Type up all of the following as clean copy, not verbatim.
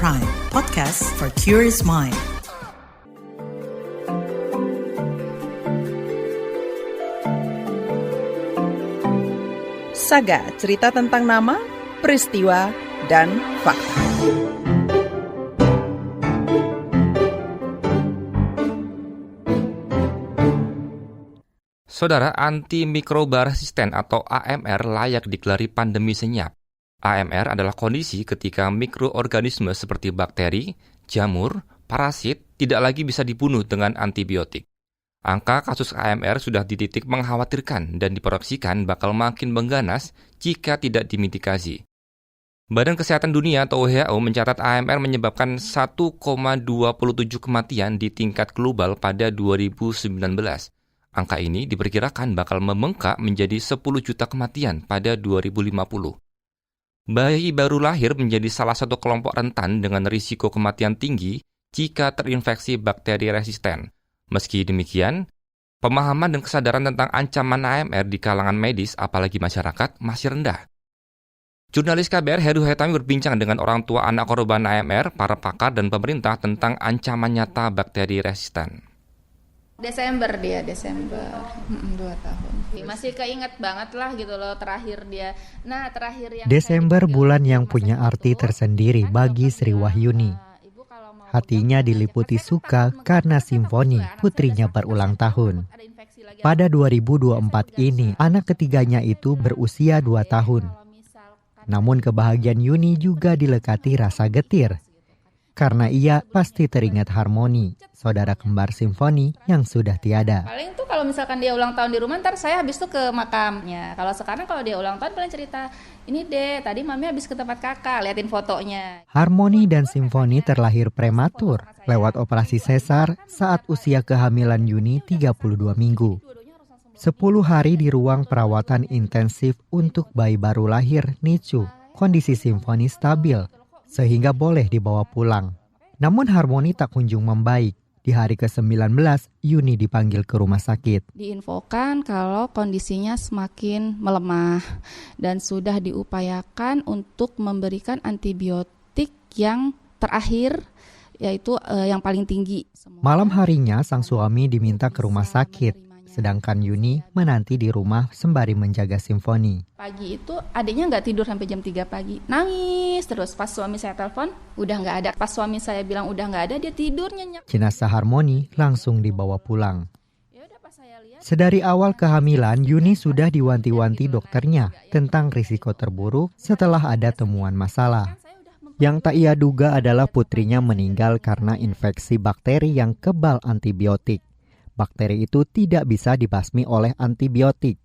Prime, podcast for curious mind. Saga, cerita tentang nama, peristiwa, dan fakta. Saudara, antimikroba resisten atau AMR layak digelari pandemi senyap. AMR adalah kondisi ketika mikroorganisme seperti bakteri, jamur, parasit tidak lagi bisa dibunuh dengan antibiotik. Angka kasus AMR sudah di titik mengkhawatirkan dan diproyeksikan bakal makin mengganas jika tidak dimitigasi. Badan Kesehatan Dunia atau WHO mencatat AMR menyebabkan 1,27 kematian di tingkat global pada 2019. Angka ini diperkirakan bakal membengkak menjadi 10 juta kematian pada 2050. Bayi baru lahir menjadi salah satu kelompok rentan dengan risiko kematian tinggi jika terinfeksi bakteri resisten. Meski demikian, pemahaman dan kesadaran tentang ancaman AMR di kalangan medis, apalagi masyarakat, masih rendah. Jurnalis KBR Heru Haitami berbincang dengan orang tua anak korban AMR, para pakar, dan pemerintah tentang ancaman nyata bakteri resisten. Desember 2 tahun. Masih keinget banget lah gitu loh terakhir dia. Nah, terakhir yang Desember bulan yang punya arti tersendiri bagi Sri Wahyuni. Hatinya diliputi suka karena Simfoni, putrinya berulang tahun. Pada 2024 ini, anak ketiganya itu berusia 2 tahun. Namun kebahagiaan Yuni juga dilekati rasa getir. Karena ia pasti teringat Harmoni, saudara kembar Simfoni yang sudah tiada. Paling tuh kalau misalkan dia ulang tahun di rumah, ntar saya habis tuh ke makamnya. Kalau sekarang kalau dia ulang tahun paling cerita, ini deh tadi mami habis ke tempat kakak, liatin fotonya. Harmoni dan Simfoni terlahir prematur lewat operasi sesar saat usia kehamilan Yuni 32 minggu. 10 hari di ruang perawatan intensif untuk bayi baru lahir NICU, kondisi Simfoni stabil sehingga boleh dibawa pulang. Namun Harmoni tak kunjung membaik. Di hari ke-19, Yuni dipanggil ke rumah sakit. Diinfokan kalau kondisinya semakin melemah dan sudah diupayakan untuk memberikan antibiotik yang terakhir, yaitu yang paling tinggi. Malam harinya sang suami diminta ke rumah sakit. Sedangkan Yuni menanti di rumah sembari menjaga Simfoni. Pagi itu adiknya nggak tidur sampai jam 3 pagi. Nangis terus. Pas suami saya telepon, udah nggak ada. Pas suami saya bilang udah nggak ada, dia tidur nyenyak. Jenazah Harmoni langsung dibawa pulang. Sedari awal kehamilan, Yuni sudah diwanti-wanti dokternya tentang risiko terburuk setelah ada temuan masalah. Yang tak ia duga adalah putrinya meninggal karena infeksi bakteri yang kebal antibiotik. Bakteri itu tidak bisa dibasmi oleh antibiotik.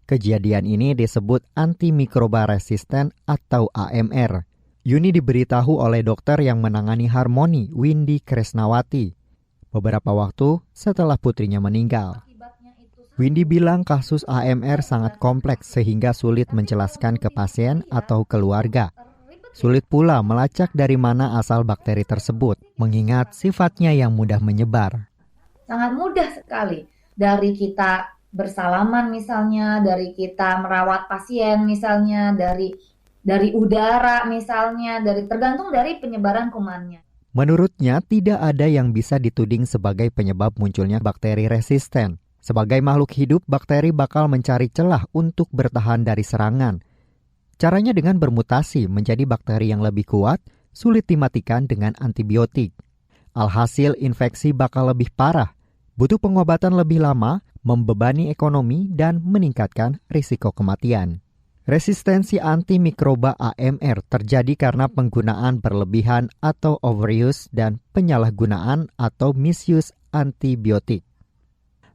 Kejadian ini disebut antimikroba resisten atau AMR. Yuni diberitahu oleh dokter yang menangani Harmoni, Windy Kresnawati, beberapa waktu setelah putrinya meninggal. Windy bilang kasus AMR sangat kompleks sehingga sulit menjelaskan ke pasien atau keluarga. Sulit pula melacak dari mana asal bakteri tersebut, mengingat sifatnya yang mudah menyebar. Sangat mudah sekali dari kita bersalaman misalnya, dari kita merawat pasien misalnya, dari udara misalnya, tergantung dari penyebaran kumannya. Menurutnya tidak ada yang bisa dituding sebagai penyebab munculnya bakteri resisten. Sebagai makhluk hidup, bakteri bakal mencari celah untuk bertahan dari serangan. Caranya dengan bermutasi menjadi bakteri yang lebih kuat, sulit dimatikan dengan antibiotik. Alhasil infeksi bakal lebih parah, butuh pengobatan lebih lama, membebani ekonomi, dan meningkatkan risiko kematian. Resistensi antimikroba AMR terjadi karena penggunaan berlebihan atau overuse dan penyalahgunaan atau misuse antibiotik.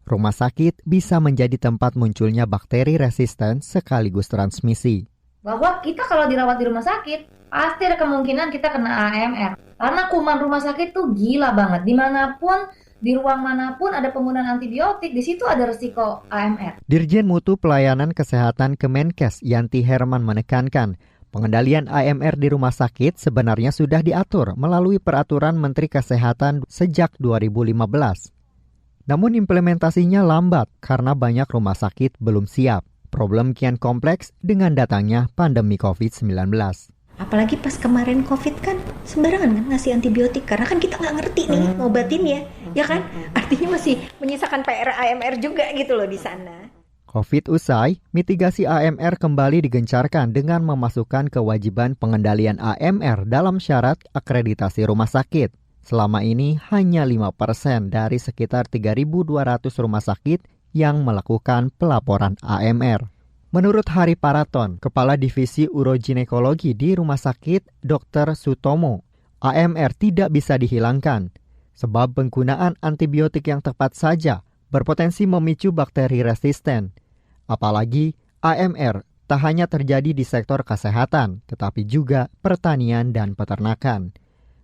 Rumah sakit bisa menjadi tempat munculnya bakteri resisten sekaligus transmisi. Bahwa kita kalau dirawat di rumah sakit, pasti ada kemungkinan kita kena AMR. Karena kuman rumah sakit tuh gila banget. Dimanapun, di ruang manapun ada penggunaan antibiotik, di situ ada risiko AMR. Dirjen Mutu Pelayanan Kesehatan Kemenkes Yanti Herman menekankan, pengendalian AMR di rumah sakit sebenarnya sudah diatur melalui Peraturan Menteri Kesehatan sejak 2015. Namun implementasinya lambat karena banyak rumah sakit belum siap. Problem kian kompleks dengan datangnya pandemi COVID-19. Apalagi pas kemarin COVID kan sembarangan kan ngasih antibiotik karena kan kita nggak ngerti nih ngobatin ya kan? Artinya masih menyisakan PR AMR juga gitu loh di sana. COVID usai, mitigasi AMR kembali digencarkan dengan memasukkan kewajiban pengendalian AMR dalam syarat akreditasi rumah sakit. Selama ini hanya 5% dari sekitar 3.200 rumah sakit yang melakukan pelaporan AMR. Menurut Hari Paraton, Kepala Divisi Uroginekologi di Rumah Sakit Dr. Sutomo, AMR tidak bisa dihilangkan, sebab penggunaan antibiotik yang tepat saja berpotensi memicu bakteri resisten. Apalagi AMR tak hanya terjadi di sektor kesehatan, tetapi juga pertanian dan peternakan.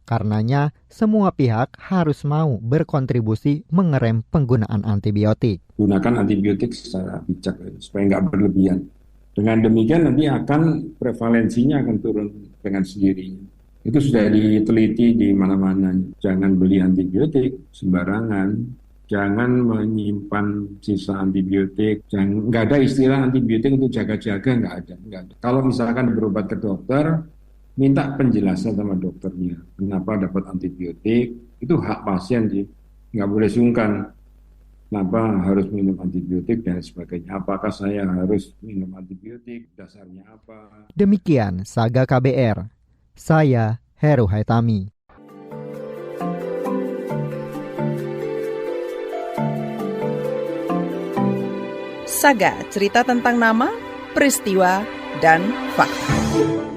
Karenanya, semua pihak harus mau berkontribusi mengerem penggunaan antibiotik. Gunakan antibiotik secara bijak supaya nggak berlebihan. Dengan demikian nanti akan prevalensinya akan turun dengan sendirinya. Itu sudah diteliti di mana-mana. Jangan beli antibiotik sembarangan. Jangan menyimpan sisa antibiotik. Nggak ada istilah antibiotik untuk jaga-jaga, nggak ada. Kalau misalkan berobat ke dokter, minta penjelasan sama dokternya. Kenapa dapat antibiotik? Itu hak pasien sih. Nggak boleh sungkan. Kenapa harus minum antibiotik dan sebagainya? Apakah saya harus minum antibiotik? Dasarnya apa? Demikian Saga KBR. Saya Heru Haitami. Saga, cerita tentang nama, peristiwa, dan fakta.